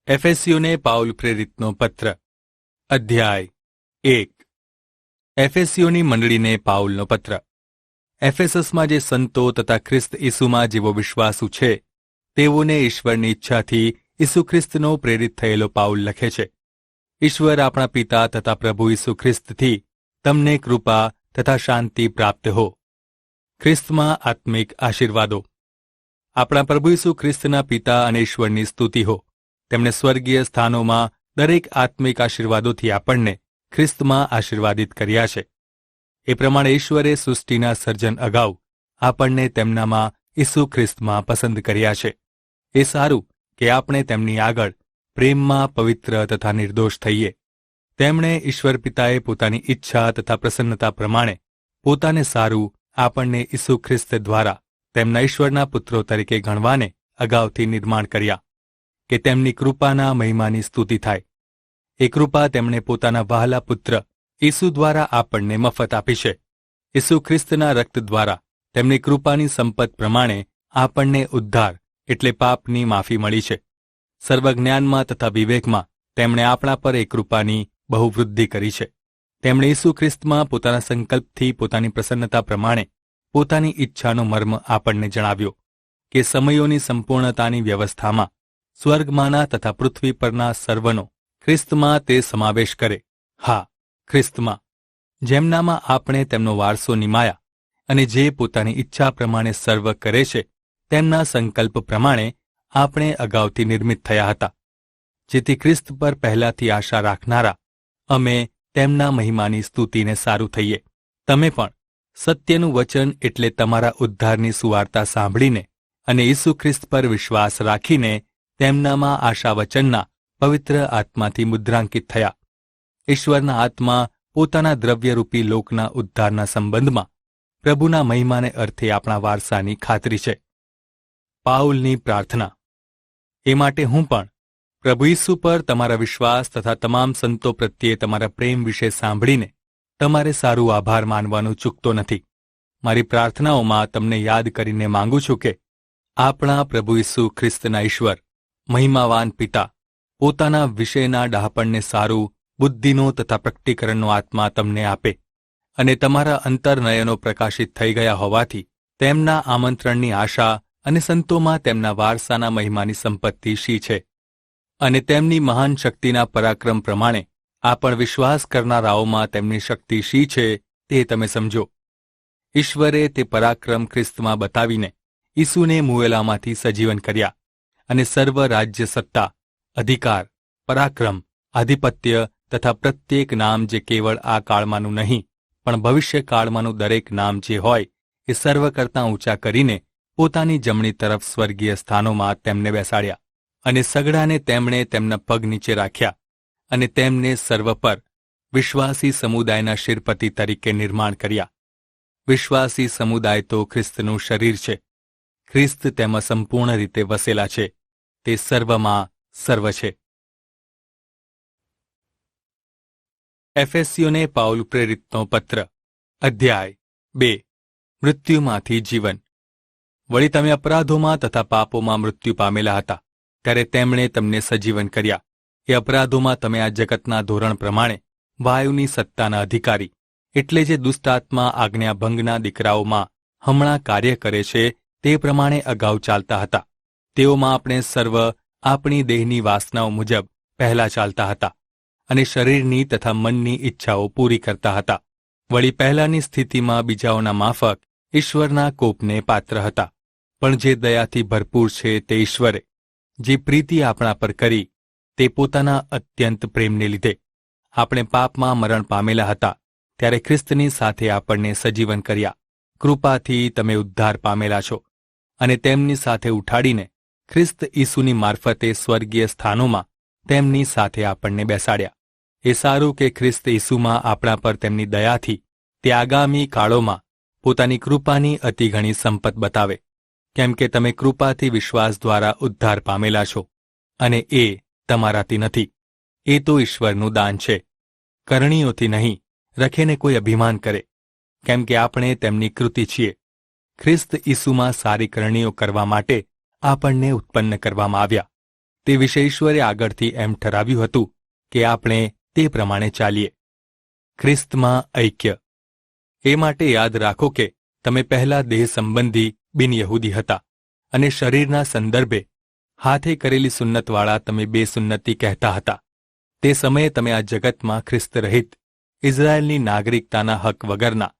એફેસીયોને Paul પ્રેરિતનો પત્ર અધ્યાય 1 એફેસીયોની મંડળીને પાઉલનો પત્ર. એફેસસમાં જે સંતો તથા ખ્રિસ્ત ઈસુમાં જેવો વિશ્વાસુ છે તેઓને ઈશ્વરની ઈચ્છાથી ઈસુ ખ્રિસ્તનો પ્રેરિત થયેલો પાઉલ લખે છે. ઈશ્વર આપણા પિતા તથા પ્રભુ ઈસુ ખ્રિસ્તથી તમને કૃપા તથા શાંતિ પ્રાપ્ત હો. ખ્રિસ્તમાં આત્મિક આશીર્વાદો. આપણા પ્રભુ ઈસુ ખ્રિસ્તના પિતા અને ઈશ્વરની સ્તુતિ હો. તેમણે સ્વર્ગીય સ્થાનોમાં દરેક આત્મિક આશીર્વાદોથી આપણને ખ્રિસ્તમાં આશીર્વાદિત કર્યા છે. એ પ્રમાણે ઈશ્વરે સૃષ્ટિના સર્જન અગાઉ આપણને તેમનામાં ઈસુ ખ્રિસ્તમાં પસંદ કર્યા છે. એ સારું કે આપણે તેમની આગળ પ્રેમમાં પવિત્ર તથા નિર્દોષ થઈએ. તેમણે ઈશ્વર પિતાએ પોતાની ઈચ્છા તથા પ્રસન્નતા પ્રમાણે પોતાને સારું આપણને ઈસુ ખ્રિસ્ત દ્વારા તેમના ઈશ્વરના પુત્રો તરીકે ગણવાને અગાઉથી નિર્માણ કર્યા, કે તેમની કૃપાના મહિમાની સ્તુતિ થાય. એ કૃપા તેમણે પોતાના વહાલા પુત્ર ઈસુ દ્વારા આપણને મફત આપી છે. ઈસુ ખ્રિસ્તના રક્ત દ્વારા તેમની કૃપાની સંપત પ્રમાણે આપણને ઉદ્ધાર એટલે પાપની માફી મળી છે. સર્વજ્ઞાનમાં તથા વિવેકમાં તેમણે આપણા પર એ કૃપાની બહુ વૃદ્ધિ કરી છે. તેમણે ઈસુ ખ્રિસ્તમાં પોતાના સંકલ્પથી પોતાની પ્રસન્નતા પ્રમાણે પોતાની ઈચ્છાનો મર્મ આપણને જણાવ્યો, કે સમયોની સંપૂર્ણતાની વ્યવસ્થામાં સ્વર્ગમાંના તથા પૃથ્વી પરના સર્વનો ખ્રિસ્તમાં તે સમાવેશ કરે. હા, ખ્રિસ્તમાં, જેમનામાં આપણે તેમનો વારસો નિમાયા, અને જે પોતાની ઈચ્છા પ્રમાણે સર્વ કરે છે તેમના સંકલ્પ પ્રમાણે આપણે અગાઉથી નિર્મિત થયા હતા, જેથી ખ્રિસ્ત પર પહેલાથી આશા રાખનારા અમે તેમના મહિમાની સ્તુતિને સારું થઈએ. તમે પણ સત્યનું વચન એટલે તમારા ઉદ્ધારની સુવાર્તા સાંભળીને અને ઈસુ ખ્રિસ્ત પર વિશ્વાસ રાખીને તેમનામાં આશા વચનના પવિત્ર આત્માથી મુદ્રાંકિત થયા. ઈશ્વરના આત્મા પોતાના દ્રવ્યરૂપી લોકના ઉદ્ધારના સંબંધમાં પ્રભુના મહિમાને અર્થે આપણા વારસાની ખાતરી છે. પાઉલની પ્રાર્થના. એ માટે હું પણ પ્રભુ ઈસુ પર તમારા વિશ્વાસ તથા તમામ સંતો પ્રત્યે તમારા પ્રેમ વિશે સાંભળીને તમારે સારું આભાર માનવાનું ચૂકતો નથી. મારી પ્રાર્થનાઓમાં તમને યાદ કરીને માંગુ છું કે આપણા પ્રભુ ઈસુ ખ્રિસ્તના ઈશ્વર, મહિમાવાન પિતા, પોતાના વિષયના ડહાપણને સારું બુદ્ધિનો તથા પ્રકટીકરણનો આત્મા તમને આપે, અને તમારા અંતરનયનો પ્રકાશિત થઈ ગયા હોવાથી તેમના આમંત્રણની આશા અને સંતોમાં તેમના વારસાના મહિમાની સંપત્તિ શી છે, અને તેમની મહાન શક્તિના પરાક્રમ પ્રમાણે આ પણ વિશ્વાસ કરનારાઓમાં તેમની શક્તિ શી છે તે તમે સમજો. ઈશ્વરે તે પરાક્રમ ખ્રિસ્તમાં બતાવીને ઈસુને મુએલામાંથી સજીવન કર્યા, અને સર્વ રાજ્ય, સત્તા, અધિકાર, પરાક્રમ, આધિપત્ય તથા પ્રત્યેક નામ જે કેવળ આ કાળમાંનું નહીં પણ ભવિષ્ય કાળમાંનું દરેક નામ જે હોય એ સર્વ કરતાં ઊંચા કરીને પોતાની જમણી તરફ સ્વર્ગીય સ્થાનોમાં તેમને બેસાડ્યા, અને સગડાને તેમણે તેમના પગ નીચે રાખ્યા, અને તેમને સર્વ પર વિશ્વાસી સમુદાયના શિરપતિ તરીકે નિર્માણ કર્યા. વિશ્વાસી સમુદાય તો ખ્રિસ્તનું શરીર છે. ખ્રિસ્ત તેમાં સંપૂર્ણ રીતે વસેલા છે. તે સર્વમાં સર્વ છે. એફેસીયોને પાઉલ પ્રેરિતનો પત્ર અધ્યાય 2 મૃત્યુમાંથી જીવન. વળી તમે અપરાધોમાં તથા પાપોમાં મૃત્યુ પામેલા હતા, ત્યારે તેમણે તમને સજીવન કર્યા. એ અપરાધોમાં તમે આ જગતના ધોરણ પ્રમાણે વાયુની સત્તાના અધિકારી, એટલે જે દુષ્ટાત્મા આજ્ઞાભંગના દીકરાઓમાં હમણાં કાર્ય કરે છે તે પ્રમાણે અગાઉ ચાલતા હતા. તેઓમાં આપણે સર્વ આપણી દેહની વાસનાઓ મુજબ પહેલા ચાલતા હતા, અને શરીરની તથા મનની ઈચ્છાઓ પૂરી કરતા હતા. વળી પહેલાની સ્થિતિમાં બીજાઓના માફક ઈશ્વરના કોપને પાત્ર હતા. પણ જે દયાથી ભરપૂર છે તે ઈશ્વરે, જે પ્રીતિ આપણા પર કરી, તે પોતાના અત્યંત પ્રેમને લીધે આપણે પાપમાં મરણ પામેલા હતા ત્યારે ખ્રિસ્તની સાથે આપણને સજીવન કર્યા. કૃપાથી તમે ઉદ્ધાર પામેલા છો, અને તેમની સાથે ઉઠાડીને ખ્રિસ્ત ઈસુની મારફતે સ્વર્ગીય સ્થાનોમાં તેમની સાથે આપણને બેસાડ્યા. એ સારું કે ખ્રિસ્ત ઈસુમાં આપણા પર તેમની દયાથી તે આગામી કાળોમાં પોતાની કૃપાની અતિ ઘણી સંપત બતાવે, કેમ કે તમે કૃપાથી વિશ્વાસ દ્વારા ઉદ્ધાર પામેલા છો, અને એ તમારાથી નથી, એ તો ઈશ્વરનું દાન છે. કરણીઓથી નહીં, રખેને કોઈ અભિમાન કરે, કેમ કે આપણે તેમની કૃતિ છીએ. ખ્રિસ્ત ઈસુમાં સારી કરણીઓ કરવા માટે આપણને ઉત્પન્ન કરવામાં આવ્યા. તે વિશે ઈશ્વરે આગળથી એમ ઠરાવ્યું હતું કે આપણે તે પ્રમાણે ચાલીએ. ખ્રિસ્તમાં ઐક્ય. એ માટે યાદ રાખો કે તમે પહેલા દેહ સંબંધી બિનયહૂદી હતા અને શરીરના સંદર્ભે હાથે કરેલી સુન્નતવાળા તમે બેસુન્નતી કહેતા હતા. તે સમયે તમે આ જગતમાં ખ્રિસ્ત રહિત, ઇઝરાયેલની નાગરિકતાના હક વગરના,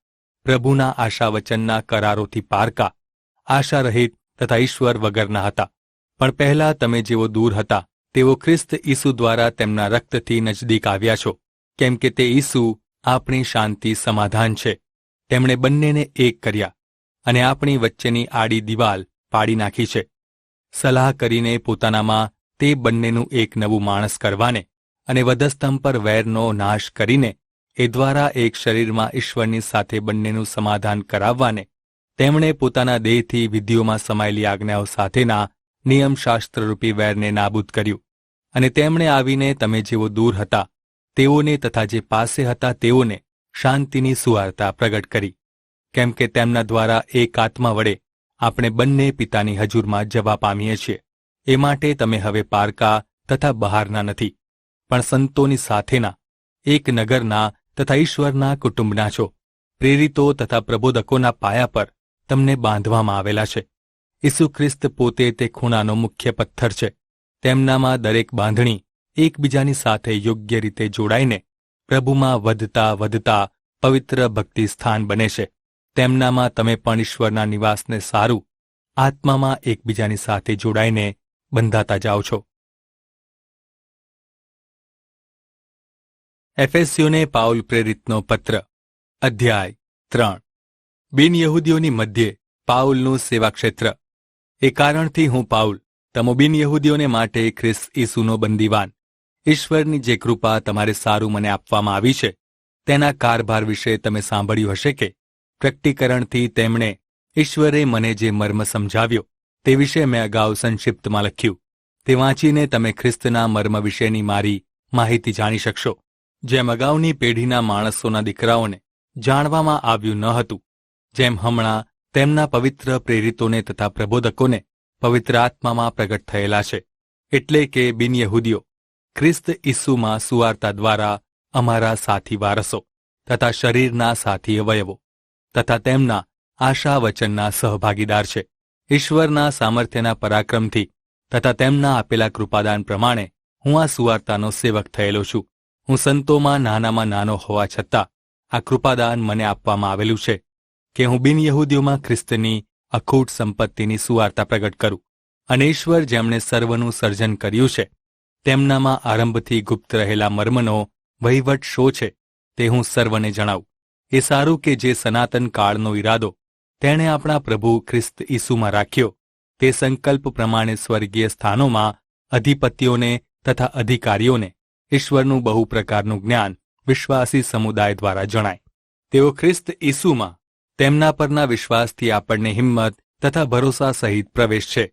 પ્રભુના આશાવચનના કરારોથી પારકા, આશા રહિત તથા ઈશ્વર વગરના હતા. પણ પહેલા તમે જેઓ દૂર હતા તેઓ ખ્રિસ્ત ઈસુ દ્વારા તેમના રક્તથી નજદીક આવ્યા છો, કેમ કે તે ઈસુ આપણી શાંતિ સમાધાન છે. તેમણે બંનેને એક કર્યા અને આપણી વચ્ચેની આડી દિવાલ પાડી નાખી છે, સલાહ કરીને પોતાનામાં તે બંનેનું એક નવું માણસ કરવાને અને વધસ્તંભ પર વેરનો નાશ કરીને એ દ્વારા એક શરીરમાં ઈશ્વરની સાથે બંનેનું સમાધાન કરાવવાને તેમણે પોતાના દેહથી વિધિઓમાં સમાયેલી આજ્ઞાઓ સાથેના નિયમશાસ્ત્રરૂપી વેરને નાબૂદ કર્યું. અને તેમણે આવીને તમે જેઓ દૂર હતા તેઓને તથા જે પાસે હતા તેઓને શાંતિની સુવાર્તા પ્રગટ કરી, કેમ કે તેમના દ્વારા એક આત્મા વડે આપણે બંને પિતાની હજુરમાં જવા પામીએ છીએ. એ માટે તમે હવે પારકા તથા બહારના નથી, પણ સંતોની સાથેના, એક નગરના તથા ઈશ્વરના કુટુંબના છો. પ્રેરિતો તથા પ્રબોધકોના પાયા પર તમને બાંધવામાં આવેલા છે. ઈસુ ખ્રિસ્ત પોતે તે ખૂણાનો મુખ્ય પથ્થર છે. તેમનામાં દરેક બાંધણી એકબીજાની સાથે યોગ્ય રીતે જોડાઈને પ્રભુમાં વધતા વધતા પવિત્ર ભક્તિ સ્થાન બને છે. તેમનામાં તમે પણ ઈશ્વરના નિવાસને સારું આત્મામાં એકબીજાની સાથે જોડાઈને બંધાતા જાઓ છો. એફેસીયોને પાઉલ પ્રેરિતનો પત્ર. અધ્યાય 3. બિનયહૂદીઓની મધ્યે પાઉલનું સેવાક્ષેત્ર. એ કારણથી હું પાઉલ, તમો બિનયહૂદીઓને માટે ખ્રિસ્ત ઈસુનો બંદીવાન, ઈશ્વરની જે કૃપા તમારે સારું મને આપવામાં આવી છે તેના કારભાર વિશે તમે સાંભળ્યું હશે કે પ્રકટીકરણથી તેમણે ઈશ્વરે મને જે મર્મ સમજાવ્યો તે વિશે મેં અગાઉ સંક્ષિપ્તમાં લખ્યું. તે વાંચીને તમે ખ્રિસ્તના મર્મ વિશેની મારી માહિતી જાણી શકશો, જેમ અગાઉની પેઢીના માણસોના દીકરાઓને જાણવામાં આવ્યું ન હતું, જેમ હમણાં તેમના પવિત્ર પ્રેરિતોને તથા પ્રબોધકોને પવિત્ર આત્મામાં પ્રગટ થયેલા છે. એટલે કે બિનયહૂદીઓ ખ્રિસ્ત ઈસુમાં સુવાર્તા દ્વારા અમારા સાથી વારસો તથા શરીરના સાથી અવયવો તથા તેમના આશા વચનના સહભાગીદાર છે. ઈશ્વરના સામર્થ્યના પરાક્રમથી તથા તેમના આપેલા કૃપાદાન પ્રમાણે હું આ સુવાર્તાનો સેવક થયેલો છું. હું સંતોમાં નાનામાં નાનો હોવા છતાં આ કૃપાદાન મને આપવામાં આવેલું છે કે હું બિનયહૂદીઓમાં ખ્રિસ્તની અખૂટ સંપત્તિની સુવાર્તા પ્રગટ કરું. અને ઈશ્વર જેમણે સર્વનું સર્જન કર્યું છે તેમનામાં આરંભથી ગુપ્ત રહેલા મર્મનો વહીવટ શો છે તે હું સર્વને જણાવું. એ સારું કે જે સનાતન કાળનો ઈરાદો તેણે આપણા પ્રભુ ખ્રિસ્ત ઈસુમાં રાખ્યો તે સંકલ્પ પ્રમાણે સ્વર્ગીય સ્થાનોમાં અધિપતિઓને તથા અધિકારીઓને ઈશ્વરનું બહુ પ્રકારનું જ્ઞાન વિશ્વાસી સમુદાય દ્વારા જણાય. તેઓ ખ્રિસ્ત ઈસુમાં તેમના પરના વિશ્વાસથી આપણને હિંમત તથા ભરોસા સહિત પ્રવેશ છે.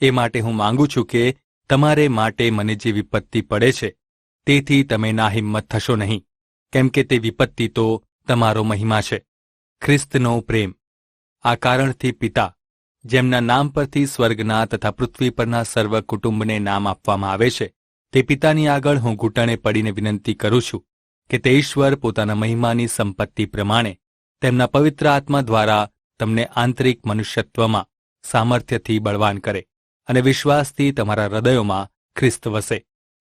એ માટે હું માંગુ છું કે તમારે માટે મને જે વિપત્તિ પડે છે તેથી તમે નાહિંમત થશો નહીં, કેમ કે તે વિપત્તિ તો તમારો મહિમા છે. ખ્રિસ્તનો પ્રેમ. આ કારણથી પિતા, જેમના નામ પરથી સ્વર્ગના તથા પૃથ્વી પરના સર્વ કુટુંબને નામ આપવામાં આવે છે, તે પિતાની આગળ હું ઘૂંટણે પડીને વિનંતી કરું છું કે તે ઈશ્વર પોતાના મહિમાની સંપત્તિ પ્રમાણે તેમના પવિત્ર આત્મા દ્વારા તમને આંતરિક મનુષ્યત્વમાં સામર્થ્યથી બળવાન કરે અને વિશ્વાસથી તમારા હૃદયોમાં ખ્રિસ્ત વસે,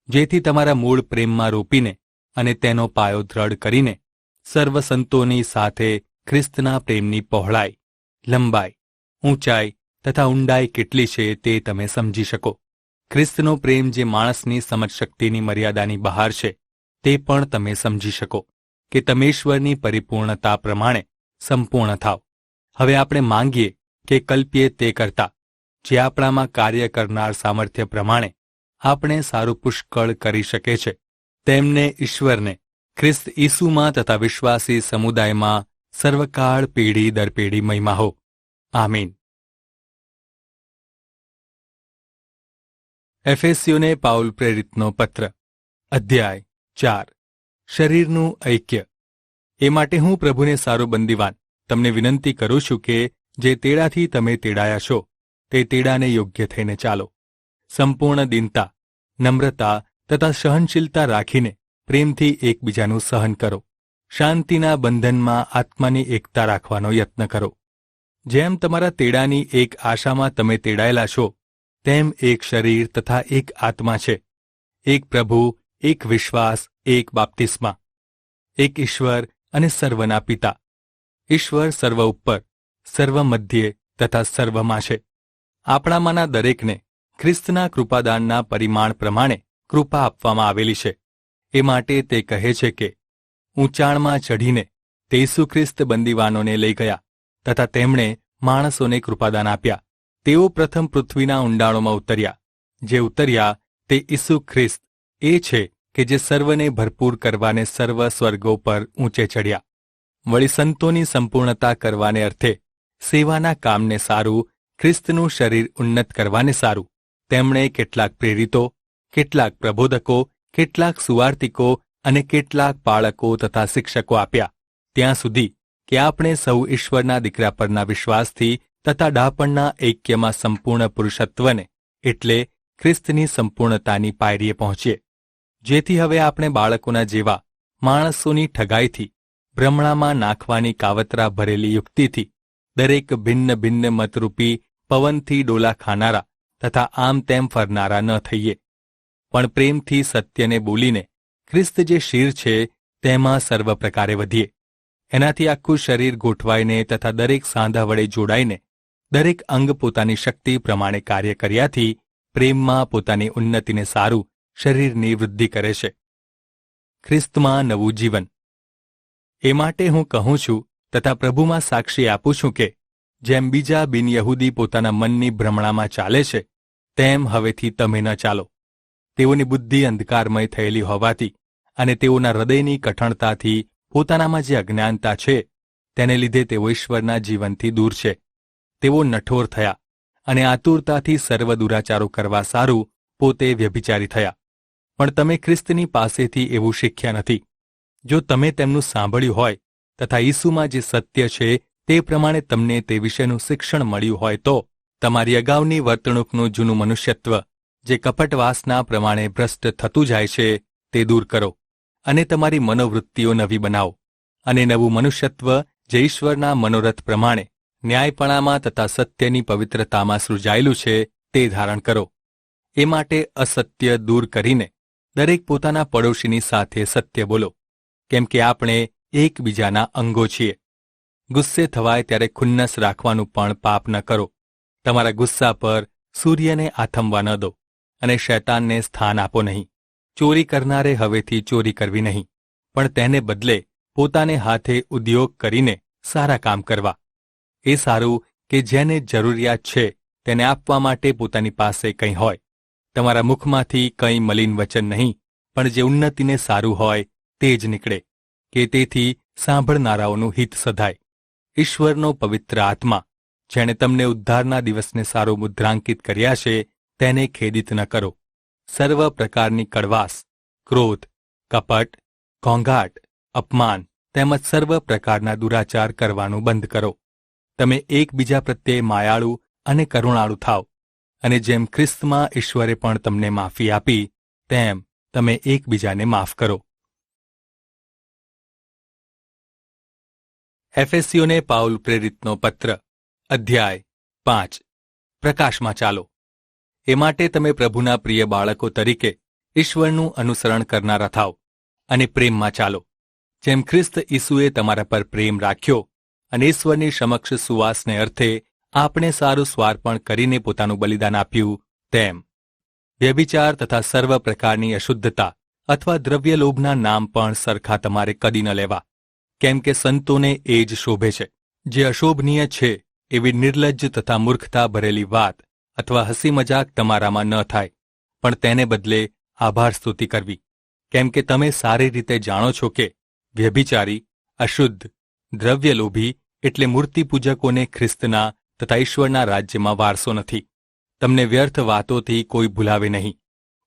જેથી તમારા મૂળ પ્રેમમાં રોપીને અને તેનો પાયો દ્રઢ કરીને સર્વ સંતોની સાથે ખ્રિસ્તના પ્રેમની પહોળાઈ, લંબાઈ, ઊંચાઈ તથા ઊંડાઈ કેટલી છે તે તમે સમજી શકો. ખ્રિસ્તનો પ્રેમ જે માણસની સમજશક્તિની મર્યાદાની બહાર છે તે પણ તમે સમજી શકો કે તમે ઈશ્વરની પરિપૂર્ણતા પ્રમાણે સંપૂર્ણ થાવ. હવે આપણે માંગીએ કે કલ્પીએ તે કરતા જે આપણામાં કાર્ય કરનાર સામર્થ્ય પ્રમાણે આપણે સારું પુષ્કળ કરી શકે છે, તેમને ઈશ્વરને ખ્રિસ્ત ઈસુમાં તથા વિશ્વાસી સમુદાયમાં સર્વકાળ પેઢી દર પેઢી મહિમા હો. આમીન. એફેસીયોને પાઉલ પ્રેરિતનો પત્ર. અધ્યાય 4. શરીરનું ઐક્ય. એ માટે હું પ્રભુને સારો બંદીવાન તમને વિનંતી કરું છું કે જે તેડાથી તમે તેડાયા છો તે તેડાને યોગ્ય થઈને ચાલો. સંપૂર્ણ દીનતા નમ્રતા તથા સહનશીલતા રાખીને પ્રેમથી એકબીજાનું સહન કરો. શાંતિના બંધનમાં આત્માની એકતા રાખવાનો યત્ન કરો. જેમ તમારા તેડાની એક આશામાં તમે તેડાયેલા છો, તેમ એક શરીર તથા એક આત્મા છે, એક પ્રભુ, એક વિશ્વાસ, એક બાપ્તિસ્મા, એક ઈશ્વર અને સર્વના પિતા. ઈશ્વર સર્વ ઉપર, સર્વ મધ્યે તથા સર્વમાં છે. આપણામાંના દરેકને ખ્રિસ્તના કૃપાદાનના પરિમાણ પ્રમાણે કૃપા આપવામાં આવેલી છે. એ માટે તે કહે છે કે ઊંચાણમાં ચઢીને તે ઈસુ ખ્રિસ્ત બંદીવાનોને લઈ ગયા તથા તેમણે માણસોને કૃપાદાન આપ્યા. તેઓ પ્રથમ પૃથ્વીના ઊંડાણોમાં ઉતર્યા. જે ઉતર્યા તે ઈસુ ખ્રિસ્ત એ છે કે જે સર્વને ભરપૂર કરવાને સર્વ સ્વર્ગો પર ઊંચે ચડ્યા. વળી સંતોની સંપૂર્ણતા કરવાને અર્થે સેવાના કામને સારું, ખ્રિસ્તનું શરીર ઉન્નત કરવાને સારું તેમણે કેટલાક પ્રેરિતો, કેટલાક પ્રબોધકો, કેટલાક સુવાર્તિકો અને કેટલાક પાળકો તથા શિક્ષકો આપ્યા, ત્યાં સુધી કે આપણે સૌ ઈશ્વરના દીકરા પરના વિશ્વાસથી તથા ડાપણના ઐક્યમાં સંપૂર્ણ પુરુષત્વને એટલે ખ્રિસ્તની સંપૂર્ણતાની પાયરીએ પહોંચીએ. જેથી હવે આપણે બાળકોના જેવા માણસોની ઠગાઈથી, ભ્રમણામાં નાખવાની કાવતરા ભરેલી યુક્તિથી, દરેક ભિન્ન ભિન્ન મતરૂપી પવનથી ડોલા ખાનારા તથા આમ તેમ ફરનારા ન થઈએ, પણ પ્રેમથી સત્યને બોલીને ખ્રિસ્ત જે શિર છે તેમાં સર્વ પ્રકારે વધીએ. એનાથી આખું શરીર ગોઠવાઈને તથા દરેક સાંધા વડે જોડાઈને દરેક અંગ પોતાની શક્તિ પ્રમાણે કાર્ય કર્યાથી પ્રેમમાં પોતાની ઉન્નતિને સારું શરીરની વૃદ્ધિ કરે છે. ખ્રિસ્તમાં નવું જીવન. એ માટે હું કહું છું તથા પ્રભુમાં સાક્ષી આપું છું કે જેમ બીજા બિનયહૂદી પોતાના મનની ભ્રમણામાં ચાલે છે, તેમ હવેથી તમે ન ચાલો. તેઓની બુદ્ધિ અંધકારમય થયેલી હોવાથી અને તેઓના હૃદયની કઠણતાથી પોતાનામાં જે અજ્ઞાનતા છે તેને લીધે તેઓ ઈશ્વરના જીવનથી દૂર છે. તેઓ નઠોર થયા અને આતુરતાથી સર્વ દુરાચારો કરવા સારું પોતે વ્યભિચારી થયા. પણ તમે ખ્રિસ્તની પાસેથી એવું શીખ્યા નથી. જો તમે તેમનું સાંભળ્યું હોય તથા ઈસુમાં જે સત્ય છે તે પ્રમાણે તમને તે વિશેનું શિક્ષણ મળ્યું હોય તો તમારી અગાઉની વર્તણૂકનું જૂનું મનુષ્યત્વ, જે કપટવાસના પ્રમાણે ભ્રષ્ટ થતું જાય છે, તે દૂર કરો અને તમારી મનોવૃત્તિઓ નવી બનાવો અને નવું મનુષ્યત્વ જે ઈશ્વરના મનોરથ પ્રમાણે ન્યાયપણામાં તથા સત્યની પવિત્રતામાં સૃજાયેલું છે તે ધારણ કરો. એ માટે અસત્ય દૂર કરીને દરેક પોતાના પડોશીની સાથે સત્ય બોલો, કેમ કે આપણે એકબીજાના અંગો છીએ. ગુસ્સે થવાય ત્યારે ખુન્નસ રાખવાનું પણ પાપ ન કરો. તમારા ગુસ્સા પર સૂર્યને આથમવા ન દો અને શૈતાનને સ્થાન આપો નહીં. ચોરી કરનારે હવેથી ચોરી કરવી નહીં, પણ તેને બદલે પોતાને હાથે ઉદ્યોગ કરીને સારા કામ કરવા. એ સારું કે જેને જરૂરિયાત છે તેને આપવા માટે પોતાની પાસે કંઈ હોય. તમારા મુખમાંથી કંઈ મલિન વચન નહીં, પણ જે ઉન્નતિને સારું હોય તે જ નીકળે, કે તેથી સાંભળનારાઓનું હિત સધાય. ઈશ્વરનો પવિત્ર આત્મા, જેણે તમને ઉદ્ધારના દિવસને સારો મુદ્રાંકિત કર્યા છે, તેને ખેદિત ન કરો. સર્વ પ્રકારની કડવાશ, ક્રોધ, કપટ, ઘોંઘાટ, અપમાન તેમજ સર્વ પ્રકારના દુરાચાર કરવાનું બંધ કરો. તમે એકબીજા પ્રત્યે માયાળુ અને કરુણાળુ થાવ, અને જેમ ખ્રિસ્તમાં ઈશ્વરે પણ તમને માફી આપી, તેમ તમે એકબીજાને માફ કરો. એફેસીઓને પાઉલ પ્રેરિતનો પત્ર, અધ્યાય 5. પ્રકાશમાં ચાલો. એ માટે તમે પ્રભુના પ્રિય બાળકો તરીકે ઈશ્વરનું અનુસરણ કરનારા થાવ અને પ્રેમમાં ચાલો, જેમ ખ્રિસ્ત ઈસુએ તમારા પર પ્રેમ રાખ્યો અને ઈશ્વરની સમક્ષ સુવાસને અર્થે આપણે સારું સ્વાર્પણ કરીને પોતાનું બલિદાન આપ્યું, તેમ વ્યભિચાર તથા સર્વ પ્રકારની અશુદ્ધતા અથવા દ્રવ્યલોભના નામ પણ સરખા તમારે કદી ન લેવા, કેમ કે સંતોને એ જ શોભે છે. જે અશોભનીય છે એવી નિર્લજ્જ તથા મૂર્ખતા ભરેલી વાત અથવા હસી મજાક તમારામાં ન થાય, પણ તેને બદલે આભાર સ્તુતિ કરવી, કેમ કે તમે સારી રીતે જાણો છો કે વ્યભિચારી, અશુદ્ધ, દ્રવ્યલોભી એટલે મૂર્તિપૂજકોને ખ્રિસ્તના તથા ઈશ્વરના રાજ્યમાં વારસો નથી. તમને વ્યર્થ વાતોથી કોઈ ભૂલાવે નહીં,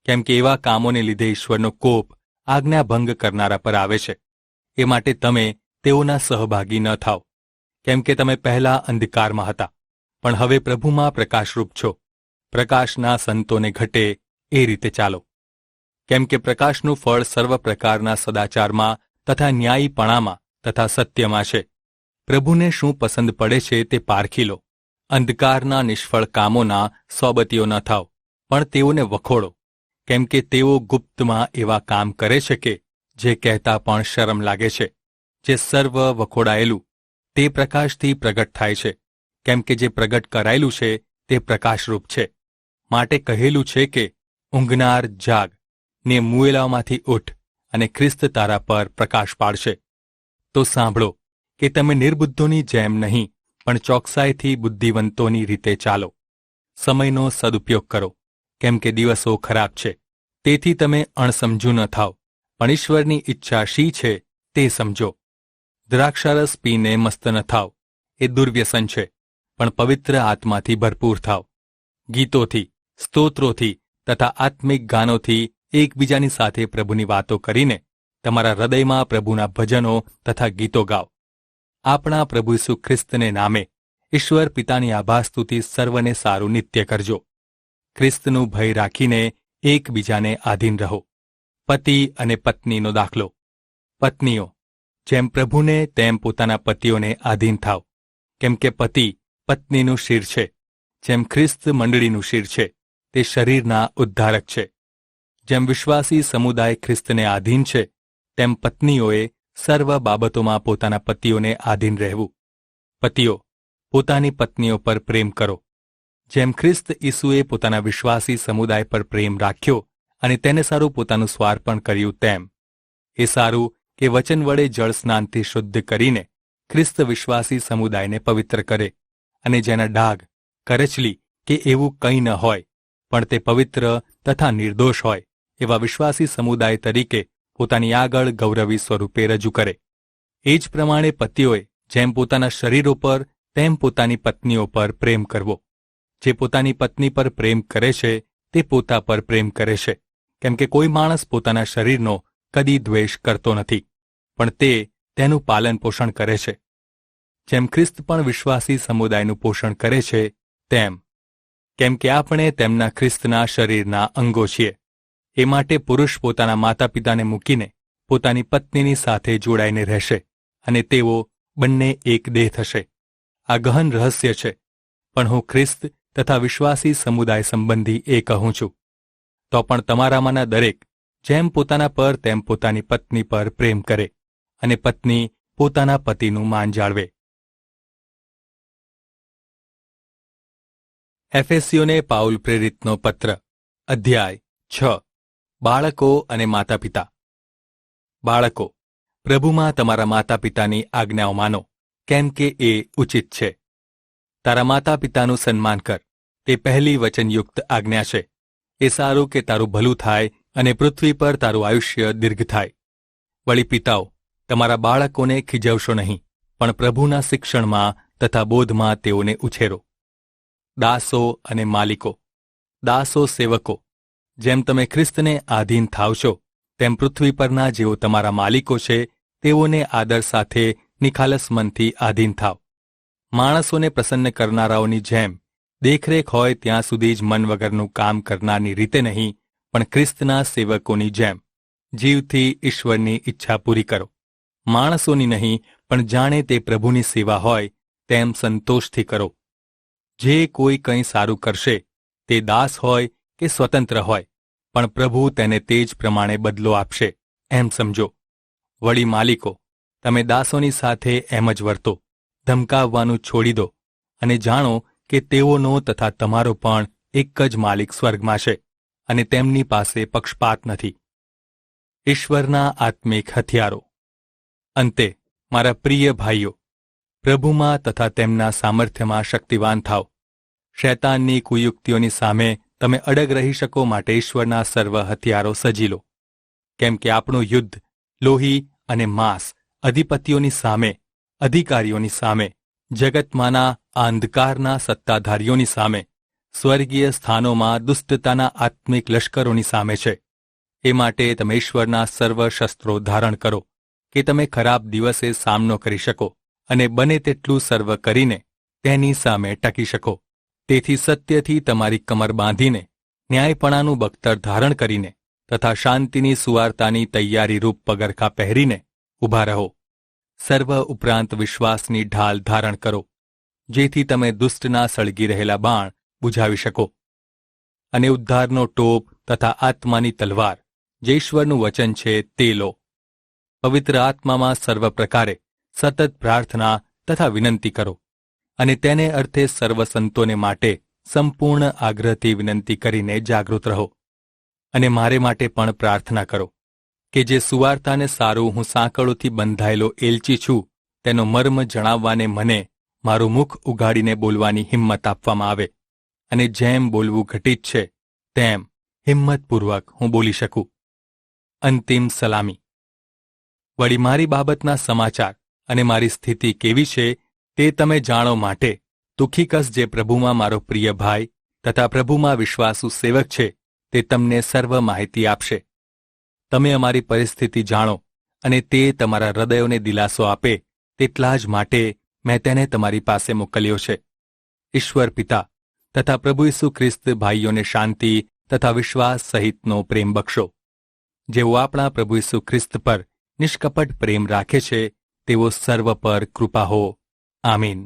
કેમ કે એવા કામોને લીધે ઈશ્વરનો કોપ આજ્ઞાભંગ કરનારા પર આવે છે. એ માટે તમે તેઓના સહભાગી ન થાઓ, કેમ કે તમે પહેલા અંધકારમાં હતા, પણ હવે પ્રભુમાં પ્રકાશરૂપ છો. પ્રકાશના સંતોને ઘટે એ રીતે ચાલો. કેમ કે પ્રકાશનું ફળ સર્વ પ્રકારના સદાચારમાં તથા ન્યાયીપણામાં તથા સત્યમાં છે. પ્રભુને શું પસંદ પડે છે તે પારખી લો. અંધકારના નિષ્ફળ કામોના સોબતીઓ ન થાવ, પણ તેઓને વખોડો, કેમ કે તેઓ ગુપ્તમાં એવા કામ કરે છે કે જે કહેતા પણ શરમ લાગે છે. જે સર્વ વખોડાયેલું તે પ્રકાશથી પ્રગટ થાય છે, કેમ કે જે પ્રગટ કરાયેલું છે તે પ્રકાશરૂપ છે. માટે કહેલું છે કે ઊંઘનાર જાગ ને મુએલામાંથી ઉઠ, અને ખ્રિસ્ત તારા પર પ્રકાશ પાડશે. તો સાંભળો કે તમે નિર્બુદ્ધોની જેમ નહીં, પણ ચોકસાઈથી બુદ્ધિવંતોની રીતે ચાલો. સમયનો સદુપયોગ કરો, કેમ કે દિવસો ખરાબ છે. તેથી તમે અણસમજુ ન થાવ, પણ ઈશ્વરની ઈચ્છા શી છે તે સમજો. દ્રાક્ષારસ પીને મસ્ત ન થાવ, એ દુર્વ્યસન છે, પણ પવિત્ર આત્માથી ભરપૂર થાવ. ગીતોથી, સ્તોત્રોથી તથા આત્મિક ગાનોથી એકબીજાની સાથે પ્રભુની વાતો કરીને તમારા હૃદયમાં પ્રભુના ભજનો તથા ગીતો ગાઓ. આપણા પ્રભુ ઈસુ ખ્રિસ્તને નામે ઈશ્વર પિતાની આભાસ્તુતિ સર્વને સારું નિત્ય કરજો. ખ્રિસ્તનું ભય રાખીને એકબીજાને આધીન રહો. પતિ અને પત્નીનો દાખલો. પત્નીઓ, જેમ પ્રભુને તેમ પોતાના પતિઓને આધીન થાવ, કેમ કે પતિ પત્નીનું શિર છે, જેમ ખ્રિસ્ત મંડળીનું શિર છે, તે શરીરના ઉદ્ધારક છે. જેમ વિશ્વાસી સમુદાય ખ્રિસ્તને આધીન છે, તેમ પત્નીઓએ સર્વ બાબતોમાં પોતાના પતિઓને આધીન રહેવું. પતિઓ, પોતાની પત્નીઓ પર પ્રેમ કરો, જેમ ખ્રિસ્ત ઈસુએ પોતાના વિશ્વાસી સમુદાય પર પ્રેમ રાખ્યો અને તેને સારું પોતાનું સ્વાર્પણ કર્યું તેમ. એ સારું કે વચન વડે જળ સ્નાનથી શુદ્ધ કરીને ખ્રિસ્ત વિશ્વાસી સમુદાયને પવિત્ર કરે, અને જેના ડાઘ, કરચલી કે એવું કંઈ ન હોય, પણ તે પવિત્ર તથા નિર્દોષ હોય એવા વિશ્વાસી સમુદાય તરીકે પોતાની આગળ ગૌરવી સ્વરૂપે રજૂ કરે. એ જ પ્રમાણે પતિઓએ જેમ પોતાના શરીરો પર તેમ પોતાની પત્નીઓ પર પ્રેમ કરવો. જે પોતાની પત્ની પર પ્રેમ કરે છે તે પોતા પર પ્રેમ કરે છે, કેમ કે કોઈ માણસ પોતાના શરીરનો કદી દ્વેષ કરતો નથી, પણ તે તેનું પાલન પોષણ કરે છે. જેમ ખ્રિસ્ત પણ વિશ્વાસી સમુદાયનું પોષણ કરે છે તેમ, કેમ કે આપણે તેમના ખ્રિસ્તના શરીરના અંગો છીએ. એ માટે પુરુષ પોતાના માતા પિતાને મૂકીને પોતાની પત્નીની સાથે જોડાઈને રહેશે, અને તેઓ બંને એક દેહ થશે. આ ગહન રહસ્ય છે, પણ હું ખ્રિસ્ત તથા વિશ્વાસી સમુદાય સંબંધી એ કહું છું. તો પણ તમારામાંના દરેક જેમ પોતાના પર તેમ પોતાની પત્ની પર પ્રેમ કરે, અને પત્ની પોતાના પતિનું માન જાળવે. એફેસીઓને પાઉલ પ્રેરિતનો પત્ર, અધ્યાય 6. બાળકો અને માતા પિતા. બાળકો, પ્રભુમાં તમારા માતા પિતાની આજ્ઞાઓ માનો, કેમ કે એ ઉચિત છે. તારા માતા પિતાનું સન્માન કર, તે પહેલી વચનયુક્ત આજ્ઞા છે. એ સારું કે તારું ભલું થાય અને પૃથ્વી પર તારું આયુષ્ય દીર્ઘ થાય. વળી પિતાઓ, તમારા બાળકોને ખીજવશો નહીં, પણ પ્રભુના શિક્ષણમાં તથા બોધમાં તેઓને ઉછેરો. દાસો અને માલિકો. દાસો સેવકો, જેમ તમે ખ્રિસ્તને આધીન થાવ છો, તેમ પૃથ્વી પરના જેઓ તમારા માલિકો છે તેઓને આદર સાથે નિખાલસ મનથી આધીન થાવ. માણસોને પ્રસન્ન કરનારાઓની જેમ દેખરેખ હોય ત્યાં સુધી જ મન વગરનું કામ કરનારની રીતે નહીં, પણ ખ્રિસ્તના સેવકોની જેમ જીવથી ઈશ્વરની ઈચ્છા પૂરી કરો. માણસોની નહીં, પણ જાણે તે પ્રભુની સેવા હોય તેમ સંતોષથી કરો. જે કોઈ કંઈ સારું કરશે તે દાસ હોય કે સ્વતંત્ર હોય, પણ પ્રભુ તેને તે જ પ્રમાણે બદલો આપશે એમ સમજો. વળી માલિકો, તમે દાસોની સાથે એમ જ વર્તો, ધમકાવવાનું છોડી દો, અને જાણો કે તેઓનો તથા તમારો પણ એક જ માલિક સ્વર્ગમાં છે, અને તેમની પાસે પક્ષપાત નથી. ઈશ્વરના આત્મિક હથિયારો. અંતે, મારા પ્રિય ભાઈઓ, પ્રભુમાં તથા તેમના સામર્થ્યમાં શક્તિવાન થાવ. શૈતાનની કુયુક્તિઓની સામે તમે અડગ રહી શકો માટે ઈશ્વરના સર્વ હથિયારો સજી લો. કેમ કે આપણું યુદ્ધ લોહી અને માંસ, અધિપતિઓની સામે, અધિકારીઓની સામે, જગતમાંના અંધકારના સત્તાધારીઓની સામે, સ્વર્ગીય સ્થાનોમાં દુષ્ટતાના આત્મિક લશ્કરોની સામે છે. એ માટે તમે ઈશ્વરના સર્વ શસ્ત્રો ધારણ કરો, કે તમે ખરાબ દિવસે સામનો કરી શકો, અને બને તેટલું સર્વ કરીને તેની સામે ટકી શકો. તેથી સત્યથી તમારી કમર બાંધીને, ન્યાયપણાનું બખ્તર ધારણ કરીને, તથા શાંતિની સુવાર્તાની તૈયારીરૂપ પગરખાં પહેરીને ઊભા રહો. સર્વ ઉપરાંત વિશ્વાસની ઢાલ ધારણ કરો, જેથી તમે દુષ્ટના સળગી રહેલા બાણ બુઝાવી શકો. અને ઉદ્ધારનો ટોપ તથા આત્માની તલવાર, જે ઈશ્વરનું વચન છે, તે લો. પવિત્ર આત્મામાં સર્વ પ્રકારે સતત પ્રાર્થના તથા વિનંતી કરો, અને તેને અર્થે સર્વ સંતોને માટે સંપૂર્ણ આગ્રહથી વિનંતી કરીને જાગૃત રહો. અને મારે માટે પણ પ્રાર્થના કરો, કે જે સુવાર્તાને સારું હું સાંકળોથી બંધાયેલો એલચી છું, તેનો મર્મ જણાવવાને મને મારું મુખ ઉઘાડીને બોલવાની હિંમત આપવામાં આવે, અને જેમ બોલવું ઘટિત છે તેમ હિંમતપૂર્વક હું બોલી શકું. અંતિમ સલામી. વળી મારી બાબતના સમાચાર અને મારી સ્થિતિ કેવી છે તે તમે જાણો માટે તુખિકસ, જે પ્રભુમાં મારો પ્રિય ભાઈ તથા પ્રભુમાં વિશ્વાસુ સેવક છે, તે તમને સર્વ માહિતી આપશે. તમે અમારી પરિસ્થિતિ જાણો, અને તે તમારા હૃદયોને દિલાસો આપે તેટલા જ માટે મેં તેને તમારી પાસે મોકલ્યો છે. ઈશ્વર પિતા તથા પ્રભુ ઈસુ ખ્રિસ્ત ભાઈઓને શાંતિ તથા વિશ્વાસ સહિતનો પ્રેમ બક્ષો. જેઓ આપણા પ્રભુ ઈસુ ખ્રિસ્ત પર નિષ્કપટ પ્રેમ રાખે છે, તેઓ સર્વ પર કૃપા હો. આમીન.